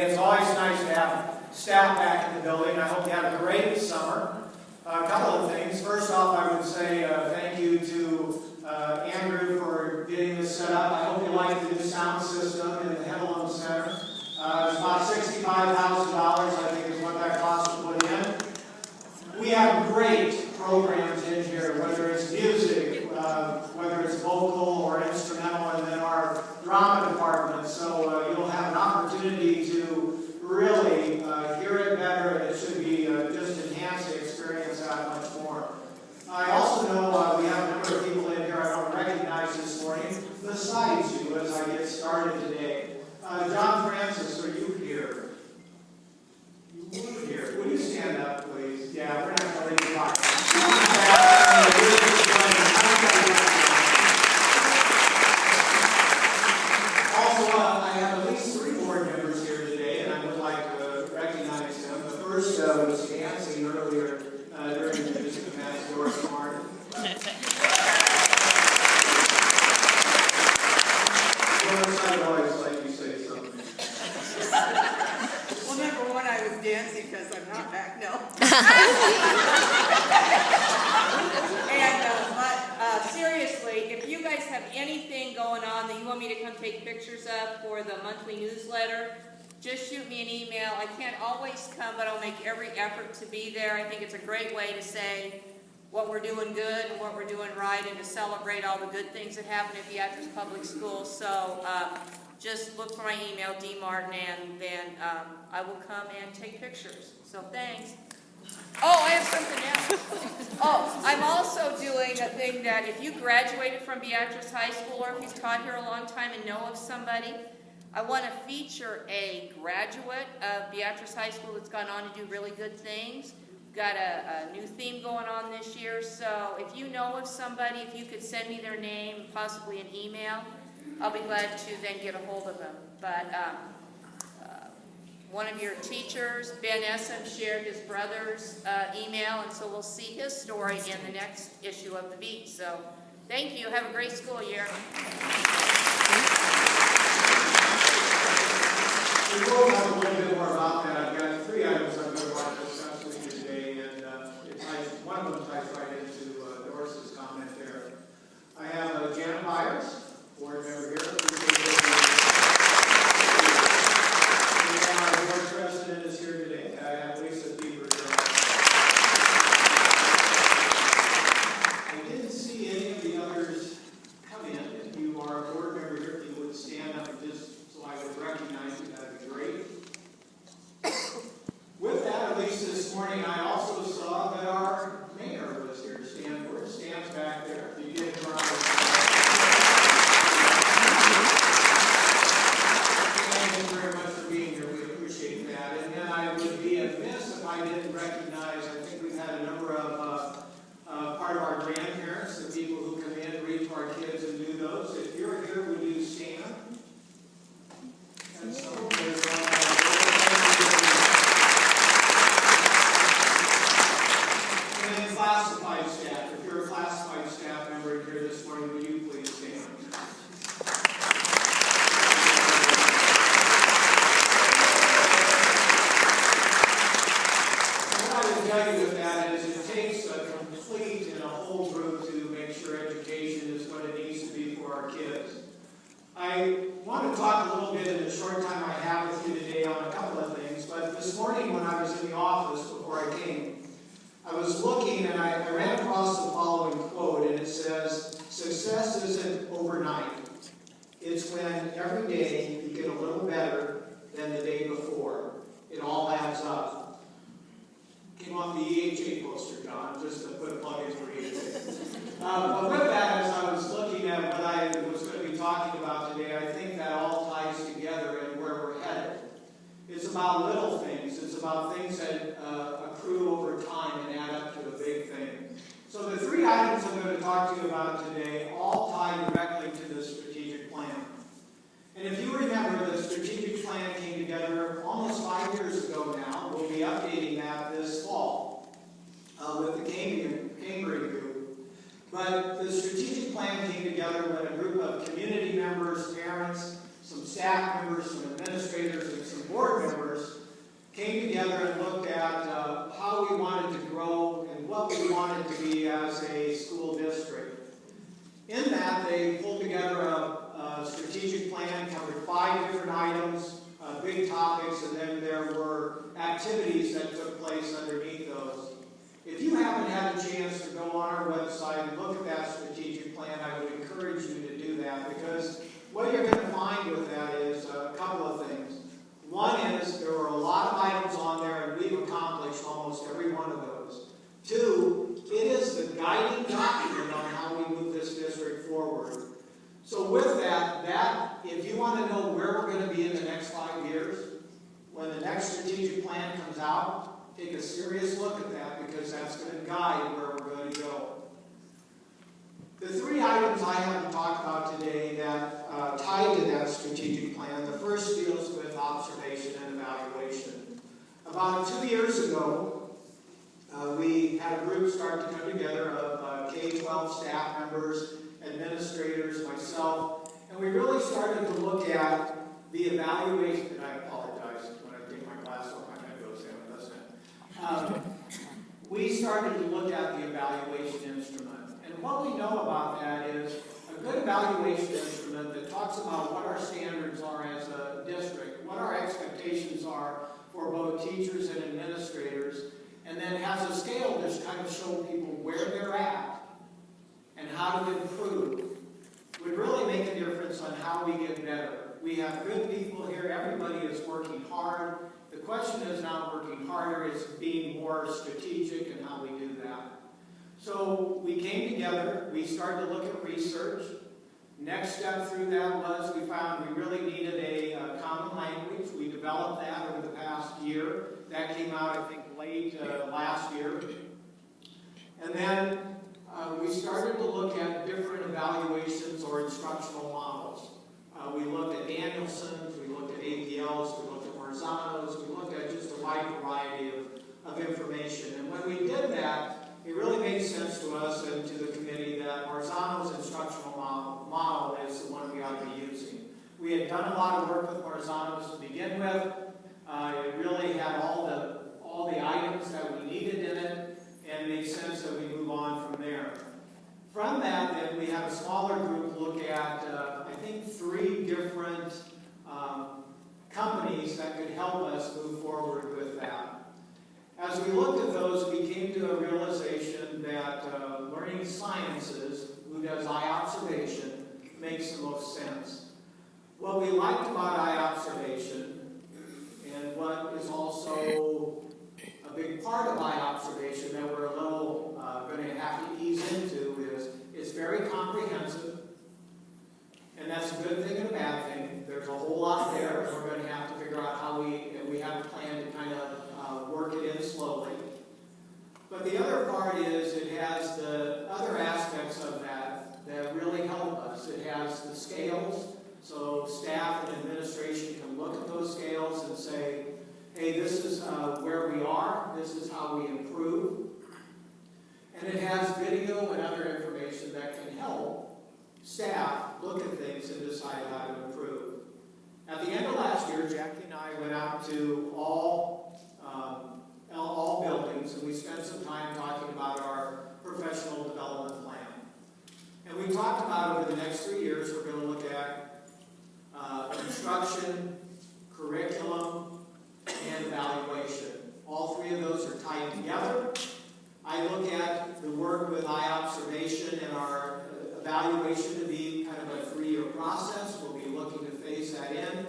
It's always nice to have staff back in the building. I hope you had a great summer. A couple of things. First off, I would say thank you to Andrew for getting this set up. I hope you like the new sound system in the Heddleham Center. It's about $65,000, I think, is what that cost to put in. We have great programs in here, whether it's music, whether it's vocal or instrumental, and then our drama department. So you'll have an opportunity to really hear it better, and it should be just enhance the experience that much more. I also know we have a number of people in here I don't recognize this morning, besides you, as I get started today. John Francis, are you here? You were here. Would you stand up, please? Yeah, we're not going to leave you behind. Also, I have at least 3 board members here today, and I would like to recognize them. The first was dancing earlier during the music of Matt Doris Martin. I'd always like you say something. Well, number one, I was dancing because I'm not back, no. But seriously, if you guys have anything going on that you want me to come take pictures of for the monthly newsletter, just shoot me an email. I can't always come, but I'll make every effort to be there. I think it's a great way to say what we're doing good and what we're doing right, and to celebrate all the good things that happen at Beatrice Public Schools. So just look for my email, dmartin, and then I will come and take pictures. So thanks. Oh, I have something else. Oh, I'm also doing a thing that if you graduated from Beatrice High School, or if you've taught here a long time and know of somebody, I want to feature a graduate of Beatrice High School that's gone on to do really good things. We've got a new theme going on this year, so if you know of somebody, if you could send me their name, possibly an email, I'll be glad to then get a hold of them. But one of your teachers, Ben Essam, shared his brother's email, and so we'll see his story in the next issue of The Beat. So thank you. Have a great school year. We will have a little bit more about that. I've got 3 items I'm going to want to discuss with you today, and one of them ties right into Doris's comment there. I have Janet Myers, board member here. And our board president is here today. I have Lisa Bieber here. I didn't see any of the others come in. If you are a board member here, if you would stand up and just so I would recognize you, that'd be great. With that, at least this morning, I also saw that our mayor was here to stand for it. Stands back there. If you give him a round of applause. Thank you very much for being here. We appreciate that. And then I would be amiss if I didn't recognize, I think we've had a number of part of our grandparents, the people who come in, read to our kids and do those. If you're here, would you stand? And so there's and then classified staff. If you're a classified staff member here this morning, will you please stand? What I will tell you with that is it takes a complete and a whole group to make sure education is what it needs to be for our kids. I want to talk a little bit in the short time I have with you today on a couple of things, but this morning when I was in the office before I came, I was looking and I ran across the following quote, and it says, "Success isn't overnight. It's when every day you get a little better than the day before. It all adds up." Came off the EHA poster, John, just to put a plug in for you. But with that, as I was looking at what I was going to be talking about today, I think that all ties together in where we're headed. It's about little things. It's about things that accrue over time and add up to a big thing. So the 3 items I'm going to talk to you about today all tie directly to the strategic plan. And if you remember, the strategic plan came together almost 5 years ago now. We'll be updating that this fall with the Cambridge group. But the strategic plan came together when a group of community members, parents, some staff members, some administrators, and some board members big topics, and then there were activities that took place underneath those. If you haven't had a chance to go on our website and look at that strategic plan, I would encourage you to do that, because what you're going to find with that is a couple of things. One is there were a lot of items on there, and we've accomplished almost every one of those. Two, it is the guiding document on how we move this district forward. So with that, if you want to know where we're going to be in the next 5 years, when the next strategic plan comes out, take a serious look at that, because that's going to guide where we're going to go. The 3 items I haven't talked about today that tie to that strategic plan, the first deals with observation and evaluation. About 2 years ago, we had a group start to come together of K-12 staff members, administrators, myself, and we really started to look at the evaluation, and I apologize, when I take my glass off, my head goes down, doesn't it? We started to look at the evaluation instrument. And what we know about that is a good evaluation instrument that talks about what our standards are as a district, what our expectations are for both teachers and administrators, and then has a scale that's kind of show people where they're at and how to improve, would really make a difference on how we get better. We have good people here. Everybody is working hard. The question is not working harder, it's being more strategic in how we do that. So we came together, we started to look at research. Next step through that was we found we really needed a common language. We developed that over the past year. That came out, I think, late last year. And then we started to look at different evaluations or instructional models. We looked at Danielson's, we looked at APL's, we looked at Marzano's, we looked at just a wide variety of information. And when we did that, it really made sense to us and to the committee that Marzano's instructional model is the one we ought to be using. We had done a lot of work with Marzano's to begin with. It really had all the items that we needed in it, and it made sense that we move on from there. From that, then, we had a smaller group look at, I think, 3 different companies that could help us move forward with that. As we looked at those, we came to a realization that Learning Sciences, who does eye observation, makes the most sense. What we liked about eye observation, and what is also a big part of eye observation that we're a little going to have to ease into, is it's very comprehensive, and that's a good thing and a bad thing. There's a whole lot there, and we're going to have to figure out how we have a plan to kind of work it in slowly. But the other part is it has the other aspects of that really help us. It has the scales, so staff and administration can look at those scales and say, hey, this is where we are, this is how we improve. And it has video and other information that can help staff look at things and decide how to improve. At the end of last year, Jackie and I went out to all buildings, and we spent some time talking about our professional development plan. And we talked about over the next 3 years, we're going to look at instruction, curriculum, and evaluation. All 3 of those are tied together. I look at the work with eye observation and our evaluation to be kind of a 3-year process. We'll be looking to phase that in.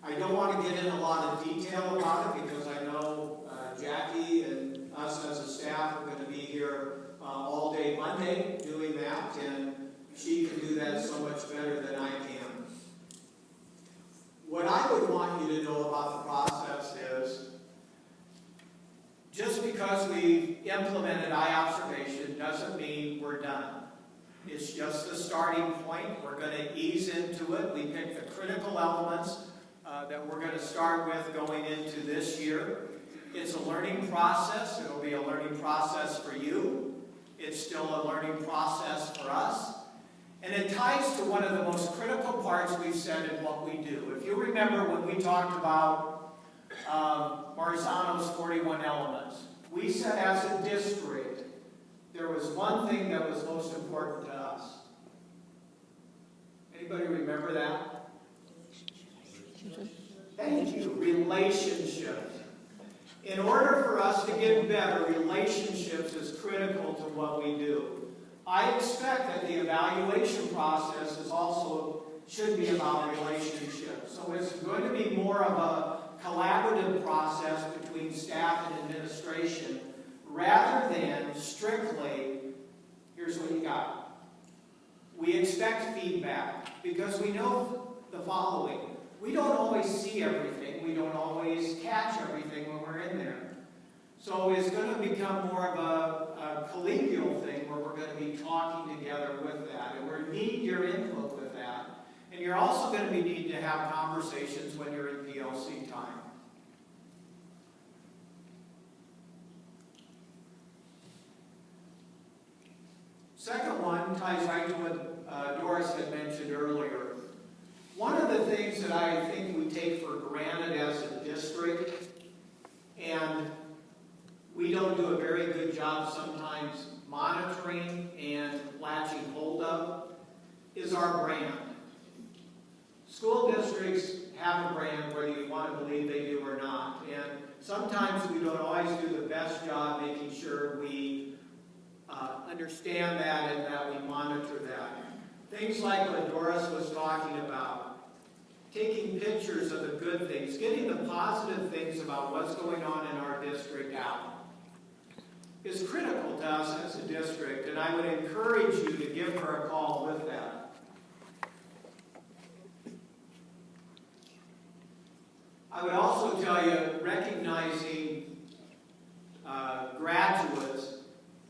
I don't want to get in a lot of detail about it because I know Jackie and us as a staff are going to be here all day Monday doing that, and she can do that so much better than I can. What I would want you to know about the process is just because we've implemented eye observation doesn't mean we're done. It's just the starting point. We're going to ease into it. We picked the critical elements that we're going to start with going into this year. It's a learning process. It'll be a learning process for you. It's still a learning process for us. And it ties to one of the most critical parts we've said in what we do. If you remember when we talked about Marzano's 41 elements, we said as a district, there was one thing that was most important to us. Anybody remember that? Thank you. Relationships. In order for us to get better, relationships is critical to what we do. I expect that the evaluation process should be about relationships. So it's going to be more of a collaborative process between staff and administration rather than strictly, here's what you got. We expect feedback because we know the following. We don't always see everything. We don't always catch everything when we're in there. So it's going to become more of a collegial thing where we're going to be talking together with that. And we need your input with that. And you're also going to need to have conversations when you're in PLC time. Second one ties right to what Doris had mentioned earlier. One of the things that I think we take for granted as a district, and we don't do a very good job sometimes monitoring and latching hold of, is our brand. School districts have a brand whether you want to believe they do or not. And sometimes we don't always do the best job making sure we understand that and that we monitor that. Things like what Doris was talking about, taking pictures of the good things, getting the positive things about what's going on in our district out, is critical to us as a district, and I would encourage you to give her a call with that. I would also tell you, recognizing graduates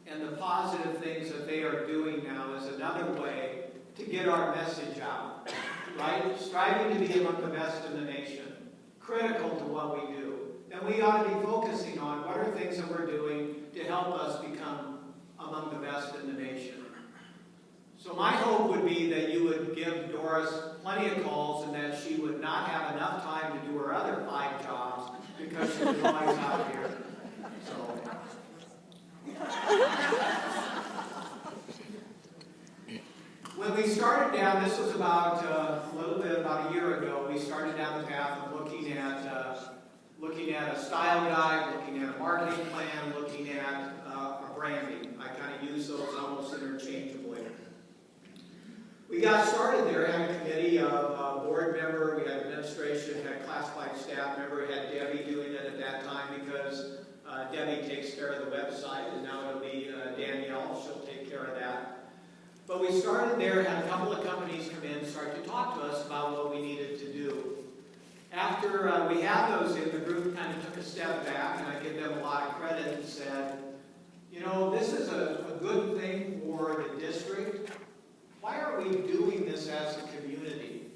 and the positive things that they are doing now is another way to get our message out, right? Striving to be among the best in the nation, critical to what we do. And we ought to be focusing on what are things that we're doing to help us become among the best in the nation. So my hope would be that you would give Doris plenty of calls and that she would not have enough time to do her other 5 jobs because she was always out here. So. When we started down, this was about a year ago, we started down the path of looking at a style guide, looking at a marketing plan, looking at a branding. I kind of use those almost interchangeably. We got started there, had a committee of board member, we had administration, had classified staff member, had Debbie doing it at that time because Debbie takes care of the website, and now it'll be Danielle, she'll take care of that. But we started there, had a couple of companies come in and start to talk to us about what we needed to do. After we had those in, the group kind of took a step back, and I give them a lot of credit and said, you know, this is a good thing for the district. Why are we doing this as a community?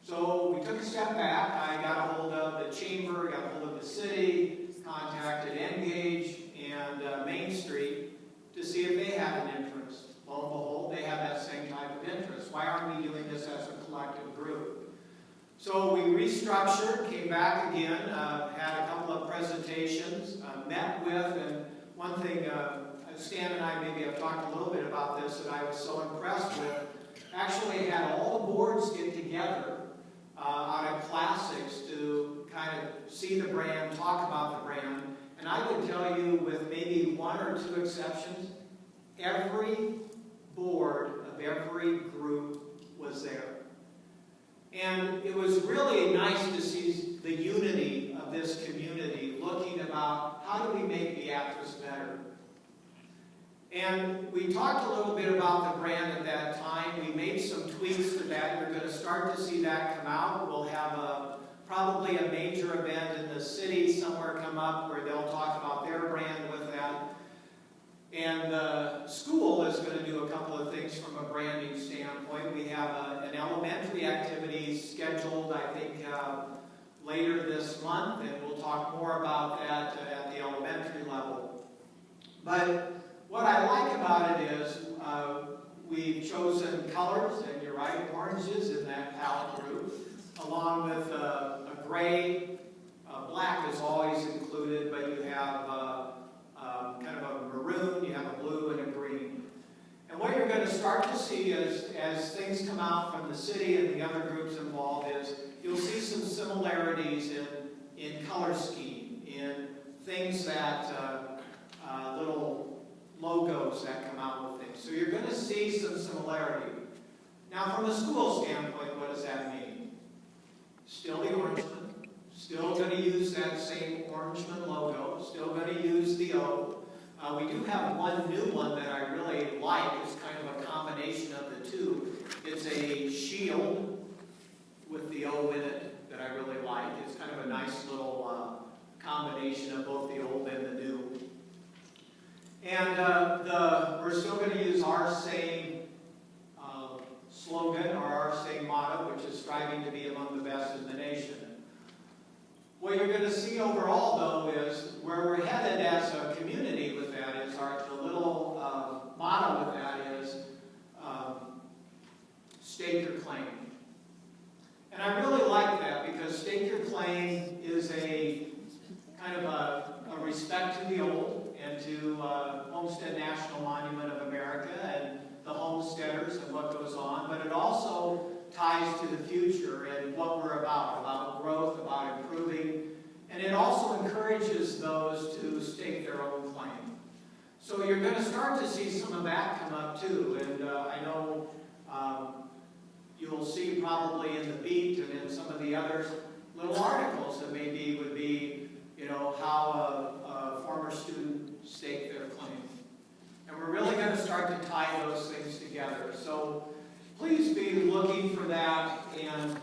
So we took a step back. I got a hold of the chamber, got a hold of the city, contacted Engage and Main Street to see if they had an interest. Lo and behold, they have that same type of interest. Why aren't we doing this as a collective group? So we restructured, came back again, had a couple of presentations, met with, and one thing, Stan and I maybe have talked a little bit about this that I was so impressed with, actually had all the boards get together out of classics to kind of see the brand, talk about the brand, and I would tell you with maybe 1 or 2 exceptions, every board of every group was there. And it was really nice to see the unity of this community looking about how do we make Beatrice better. And we talked a little bit about the brand at that time. We made some tweaks to that. You're going to start to see that come out. We'll have probably a major event in the city somewhere come up where they'll talk about their brand with that. And the school is going to do a couple of things from a branding standpoint. We have an elementary activity scheduled, I think, later this month, and we'll talk more about that at the elementary level. But what I like about it is we've chosen colors, and you're right, orange is in that palette group, along with a gray. Black is always included, but you have kind of a maroon, you have a blue, and a green. And what you're going to start to see is, as things come out from the city and the other groups involved, is you'll see some similarities in color scheme, in things that, little logos that come out with things. So you're going to see some similarity. Now, from a school standpoint, what does that mean? Still the Orangeman, still going to use that same Orangeman logo, still going to use the O. We do have one new one that I really like. It's kind of a combination of the two. It's a shield with the O in it that I really like. It's kind of a nice little combination of both the old and the new. And we're still going to use our same slogan or our same motto, which is striving to be among the best in the nation. What you're going to see overall, though, is where we're headed as a community with that is the little motto with that is stake your claim. And I really like that because stake your claim is a kind of a respect to the old and to Homestead National Monument of America and the homesteaders and what goes on, but it also ties to the future and what we're about growth, about improving, and it also encourages those to stake their own claim. So you're going to start to see some of that come up too, and I know you'll see probably in the Beat and in some of the other little articles that maybe would be, how a former student staked their claim. And we're really going to start to tie those things together. So please be looking for that, and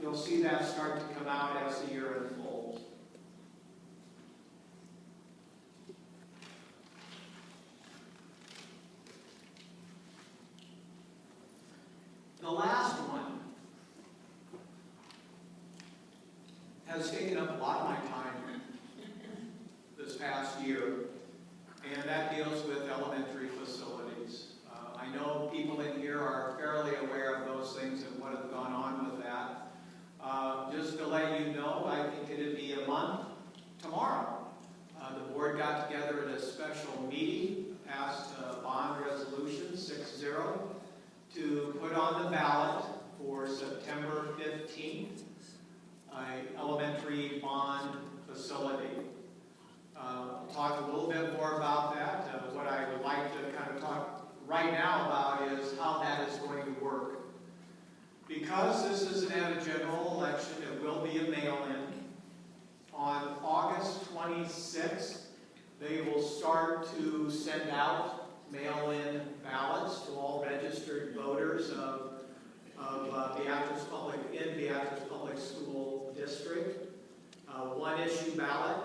you'll see that start to come out as the year unfolds. The last one has taken up a lot of my time this past year, and that deals with elementary facilities. I know people in here are fairly aware of those things and what has gone on with that. Just to let you know, I think it'd be a month tomorrow. The board got together at a special meeting, passed a bond resolution 6-0 to put on the ballot for September 15th, an elementary bond facility. Talk a little bit more about that. What I would like to kind of talk right now about is how that is going to work. Because this isn't at a general election, it will be a mail-in. On August 26th, they will start to send out mail-in ballots to all registered voters of Beatrice Public School District. One issue ballot.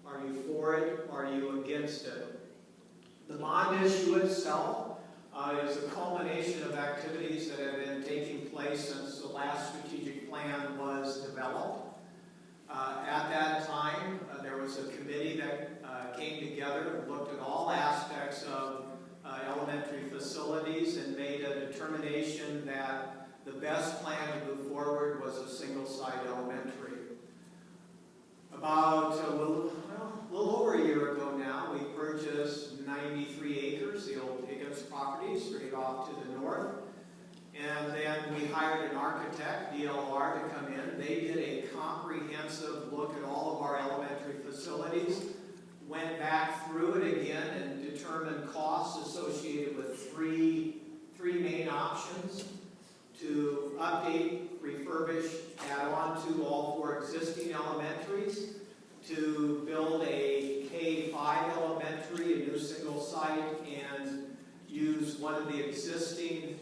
Are you for it? Are you against it? The bond issue itself is a culmination of activities that have been taking place since the last strategic plan was developed. At that time, there was a committee that came together and looked at all aspects of elementary facilities and made a determination that the best plan to move forward was a single-site elementary. About a little over a year ago now, we purchased 93 acres, the old Higgins property, straight off to the north. And then we hired an architect, DLR, to come in. They did a comprehensive look at all of our elementary facilities, went back through it again and determined costs associated with three main options: to update, refurbish, add on to all 4 existing elementaries, to build a K-5 elementary, a new single site, and use one of the existing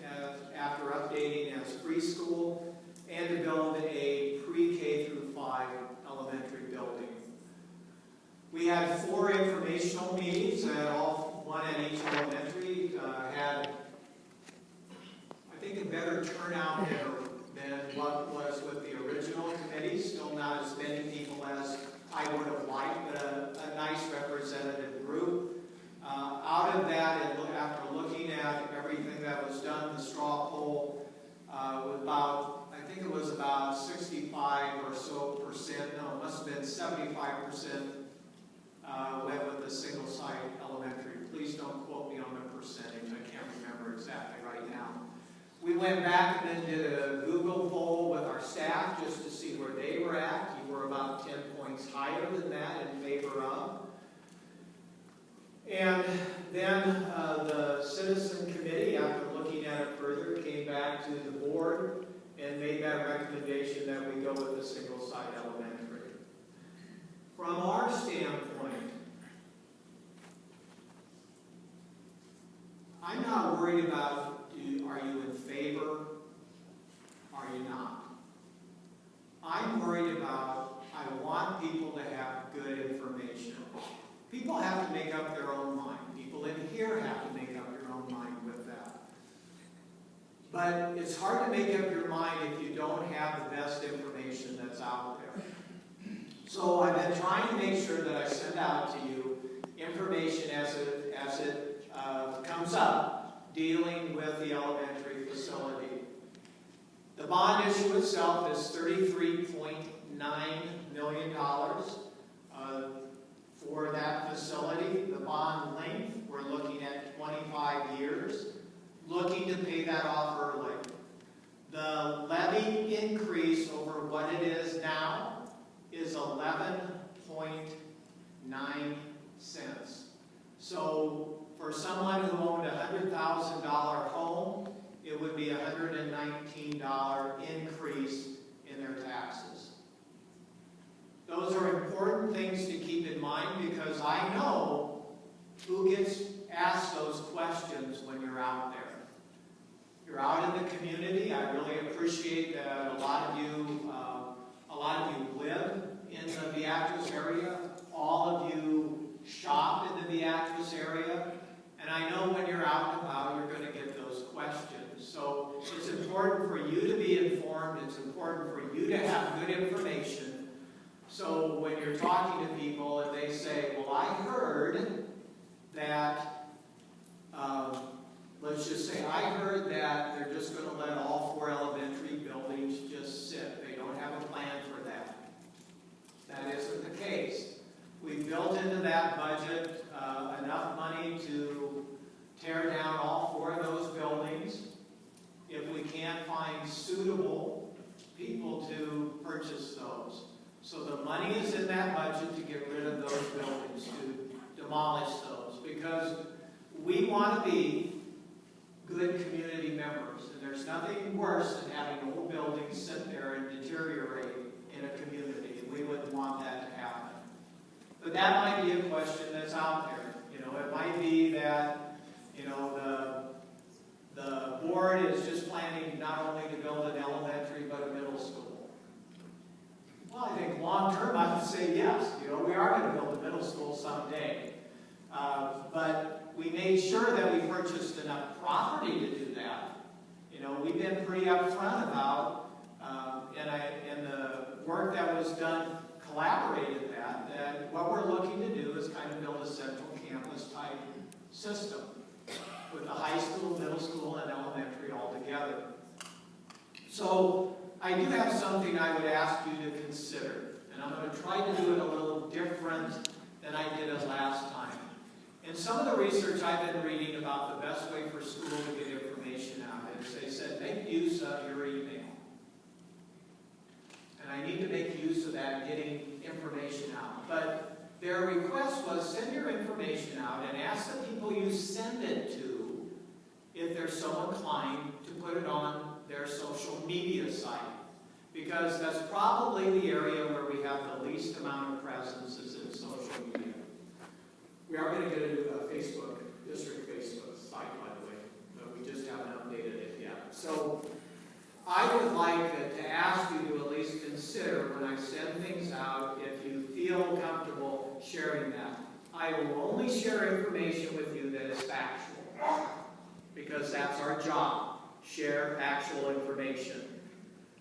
after updating as preschool, and to build a pre-K through 5 elementary building. We had 4 informational meetings, one at each elementary. Had, I think, a better turnout than what was with the original committee. Still not as many people as I would have liked, but a nice representative group. Out of that, and after looking at everything that was done, the straw poll was I think it was about 65 or so percent, no, it must have been 75% went with the single-site elementary. Please don't quote me on the percentage, I can't remember exactly right now. We went back and then did a Google poll with our staff just to see where they were at. You were about 10 points higher than that in favor of. And then the citizen committee, after looking at it further, came back to the board and made that recommendation that we go with a single-site elementary. From our standpoint, I'm not worried about are you in favor, are you not? I'm worried about, I want people to have good information. People have to make up their own mind. People in here have to make up their own mind with that. But it's hard to make up your mind if you don't have the best information that's out there. So I've been trying to make sure that I send out to you information as it comes up, dealing with the elementary facility. The bond issue itself is $33.9 million for that facility. The bond length, we're looking at 25 years, looking to pay that off early. The levy increase over what it is now is 11.9 cents. So for someone who owned a $100,000 home, it would be a $119 increase in their taxes. Those are important things to keep in mind because I know who gets asked those questions when you're out there. You're out in the community. I really appreciate that a lot of you live in the Beatrice area. All of you shop in the Beatrice area. And I know when you're out and about, you're going to get those questions. So it's important for you to be informed. It's important for you to have good information. So when you're talking to people and they say, well, I heard that, let's just say, I heard that they're just going to let all 4 elementary buildings just sit. They don't have a plan for that. That isn't the case. We built into that budget enough money to tear down all 4 of those buildings if we can't find suitable people to purchase those. So the money is in that budget to get rid of those buildings, to demolish those, because we want to be good community members. And there's nothing worse than having old buildings sit there and deteriorate in a community. And we wouldn't want that to happen. But that might be a question that's out there. You know, it might be that, you know, the board is just planning not only to build an elementary but a middle school. Well, I think long term I would say yes. You know, we are going to build a middle school someday. But we made sure that we purchased enough property to do that. You know, we've been pretty upfront about, and the work that was done collaborated that what we're looking to do is kind of build a central campus type system with the high school, middle school, and elementary all together. So I do have something I would ask you to consider, and I'm going to try to do it a little different than I did it last time. In some of the research I've been reading about the best way for school to get information out is they said make use of your email. And I need to make use of that getting information out. But their request was send your information out and ask the people you send it to if they're so inclined to put it on their social media site. Because that's probably the area where we have the least amount of presence is in social media. We are going to get a new Facebook, district Facebook site, by the way, but we just haven't updated it yet. So I would like to ask you to at least consider when I send things out, if you feel comfortable sharing that. I will only share information with you that is factual, because that's our job, share factual information.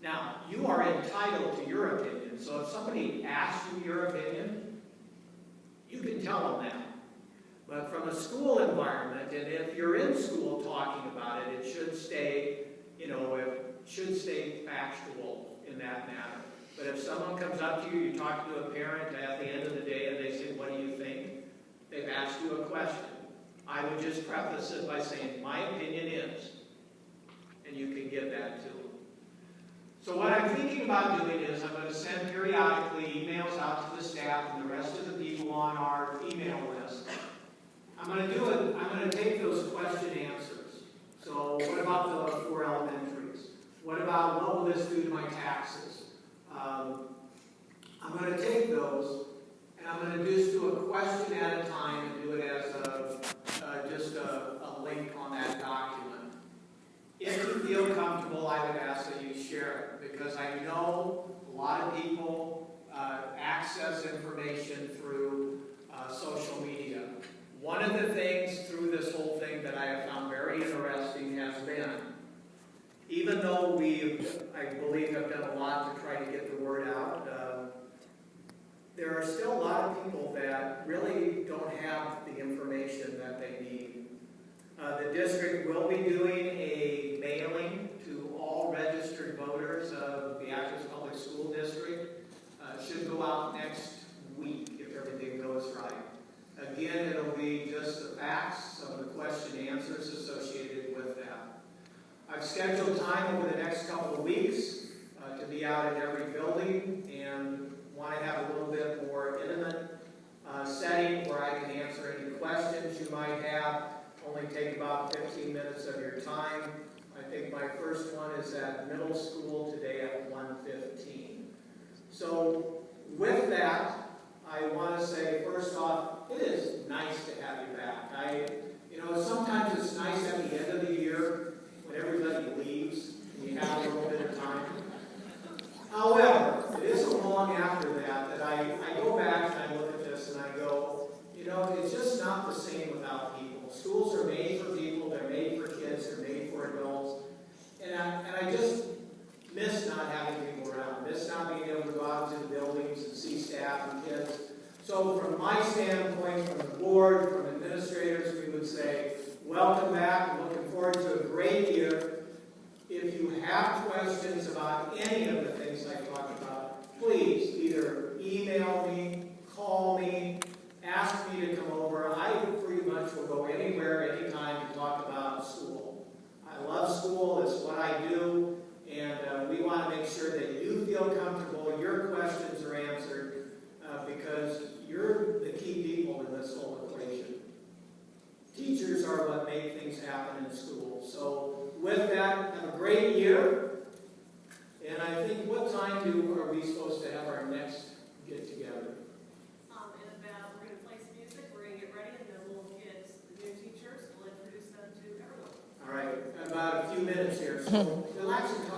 Now, you are entitled to your opinion, so if somebody asks you your opinion, you can tell them that. But from a school environment, and if you're in school talking about it, it should stay, you know, it should stay factual in that matter. But if someone comes up to you, you talk to a parent at the end of the day, and they say, what do you think? They've asked you a question. I would just preface it by saying, my opinion is. and you can give that to them. So what I'm thinking about doing is I'm going to send periodically emails out to the staff and the rest of the people on our email list. I'm going to take those question answers. So what about the 4 elementaries? What about what will this do to my taxes? I'm going to take those and I'm going to just do a question at a time and do it as just a link on that document. If you feel comfortable, I would ask that you share it, because I know a lot of people access information through social media. One of the things through this whole thing that I have found very interesting has been, even though we, I believe, have done a lot to try to get the word out, there are still a lot of people that really don't have the information that they need. The district will be doing a mailing to all registered voters of the Actors Public School District. It should go out next week if everything goes right. Again, it'll be just the facts, some of the question and answers associated with that. I've scheduled time over the next couple of weeks to be out in every building and want to have a little bit more intimate setting where I can answer any questions you might have. Only take about 15 minutes of your time. I think my first one is at middle school today at 1:15. So with that, I want to say first off, it is nice to have you back. Sometimes it's nice at the end of the year when everybody leaves and you have a little bit of time. However, it isn't long after that I go back and I look at this and I go, it's just not the same without people. Schools are made for people, they're made for kids, they're made for adults. And I just miss not having people around, miss not being able to go out to the buildings and see staff and kids. So from my standpoint, from the board, from administrators, we would say, welcome back, and looking forward to a great year. If you have questions about any of the things I talked about, please either email me, call me, ask me to come over. I pretty much will go anywhere, anytime to talk about school. I love school, it's what I do, and we want to make sure that you feel comfortable, your questions are answered, because you're the key people in this whole equation. Teachers are what make things happen in school. So with that, have a great year. And I think, what time are we supposed to have our next get-together? We're going to play some music, we're going to get ready, and the little kids, the new teachers, will introduce them to everyone. All right, about a few minutes here. So relax and talk.